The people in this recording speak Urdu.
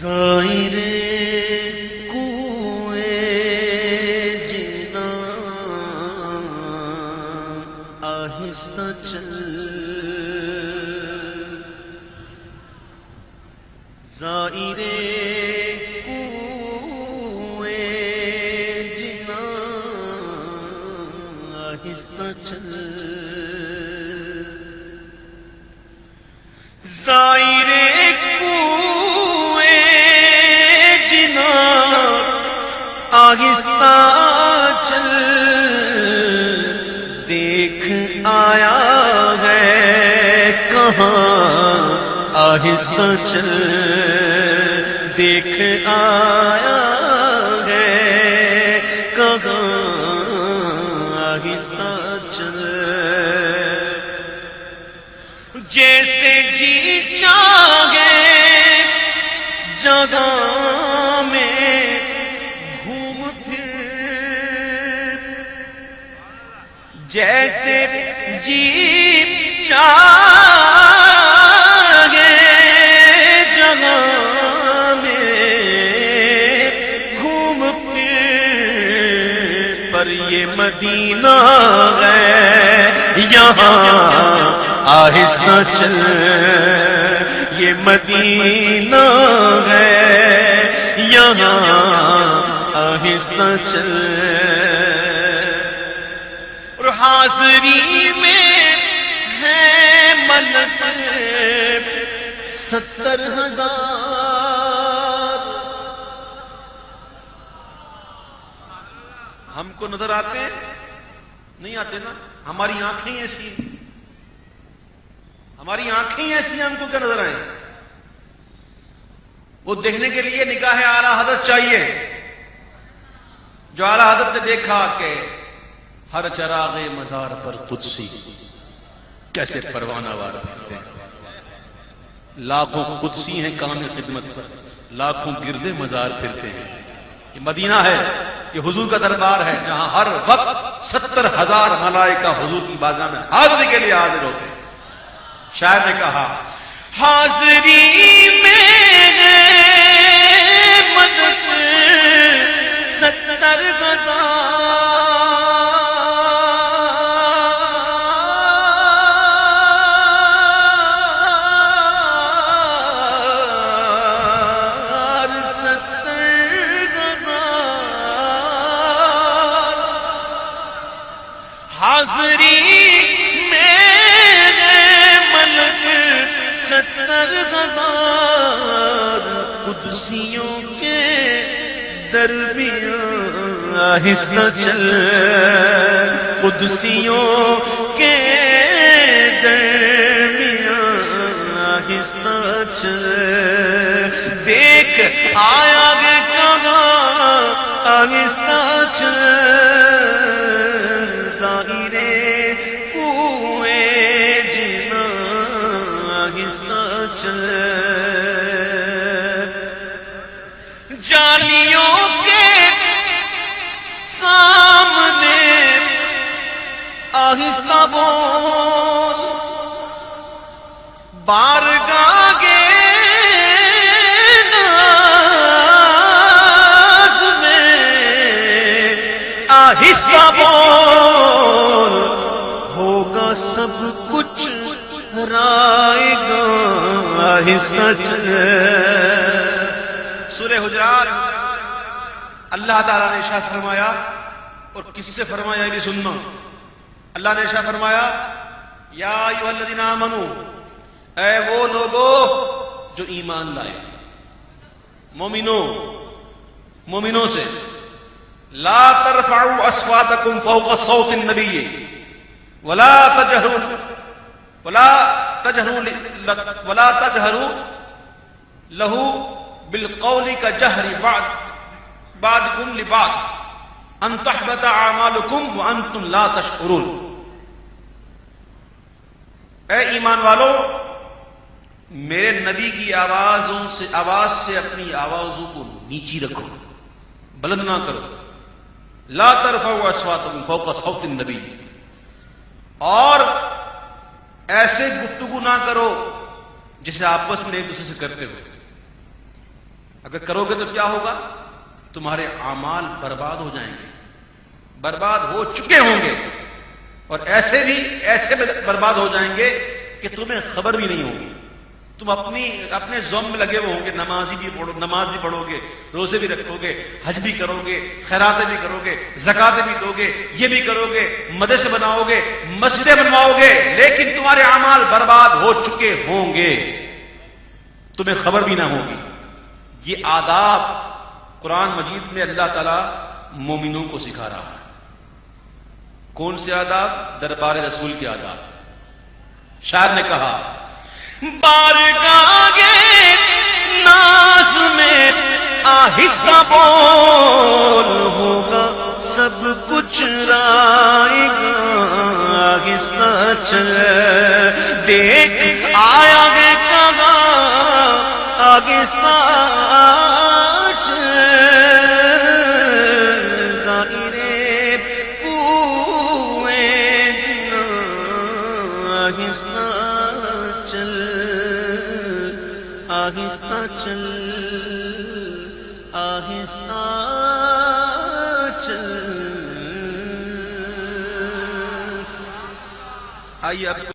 زائر کوئے جنا آہستہ چل، زائر کوئے جنا آہستہ چل، زائر کوئے جنا آہستہ چل، دیکھ آیا ہے کہاں آہستہ چل، دیکھ آیا ہے کہاں آہستہ چل، جیسے جی چاہے جگہ میں گھوم پھر، جیسے جی چاہے جگہ میں گھوم پھر، پر یہ مدینہ ہے یہاں آہستہ چل، یہ مدینہ ہے یہاں آہستہ چل، اور حاضری میں ہے ملک 70,000، ہم کو نظر آتے ہیں نہیں آتے نا، ہماری آنکھیں ایسی ہیں، ہماری آنکھیں ایسی ہیں، ہم کو کیا نظر آئیں؟ وہ دیکھنے کے لیے نگاہ اعلیٰ حضرت چاہیے، جو اعلیٰ حضرت نے دیکھا کہ ہر چراغ مزار پر قدسی کیسے پروانہ وار پھرتے ہیں، لاکھوں قدسی ہیں کام خدمت پر، لاکھوں گردے مزار پھرتے ہیں۔ یہ مدینہ ہے، یہ حضور کا دربار ہے، جہاں ہر وقت 70,000 ملائکہ حضور کی بارگاہ میں حاضری کے لیے حاضر ہوتے ہیں۔ شاعر نے کہا حاضری میں مدد 70,000، حاضری میں 70,000 قدسیوں کے درمیان آہستہ چل، قدسیوں کے درمیان آہستہ چل، دیکھ آیا گے کہاں آہستہ چل، زائر کوئے جنا آہستہ چل، جالیوں کے سامنے آہستہ بول، بارگاہ کے ناز میں آہستہ بول، ہوگا سب کچھ رائے گا آہستہ چل۔ سورہ حجرات اللہ تعالیٰ نے ارشاد فرمایا، اور کس سے فرمایا یہ سننا، اللہ نے ارشاد فرمایا یا ایھا الذین آمنو، اے وہ لوگوں جو ایمان لائے، مومنوں سے، لا ترفعوا اصواتکم فوق صوت النبی ولا تجهروا له بالقول كجهر بعضكم لبعض ان تحبط اعمالكم وانتم لا تشعرون۔ اے ایمان والو، میرے نبی کی آواز سے اپنی آوازوں کو نیچی رکھو، بلند نہ کرو، لا ترفعوا اصواتکم فوق صوت النبی، اور ایسے گفتگو نہ کرو جسے آپس میں ایک دوسرے سے کرتے ہو، اگر کرو گے تو کیا ہوگا؟ تمہارے اعمال برباد ہو جائیں گے، برباد ہو چکے ہوں گے، اور ایسے برباد ہو جائیں گے کہ تمہیں خبر بھی نہیں ہوگی۔ تم اپنے ذم میں لگے ہوئے ہوں گے، نماز بھی پڑھو گے، روزے بھی رکھو گے، حج بھی کرو گے، خیراتیں بھی کرو گے، زکاتیں بھی دو گے، یہ بھی کرو گے، مدرسے بناؤ گے، مسجدیں بنواؤ گے، لیکن تمہارے اعمال برباد ہو چکے ہوں گے، تمہیں خبر بھی نہ ہوگی۔ یہ آداب قرآن مجید میں اللہ تعالیٰ مومنوں کو سکھا رہا ہے۔ کون سے آداب؟ دربار رسول کے آداب۔ شاعر نے کہا، بارگاہ ناز میں آہستہ بول ہوگا سب کچھ رائے گا، آہستہ چل دیکھ آیا گے کہاں، آہستہ چل ظاہرے کوئے جنا، آہستہ چل آہستہ چل آہستہ چل۔ آئیے اب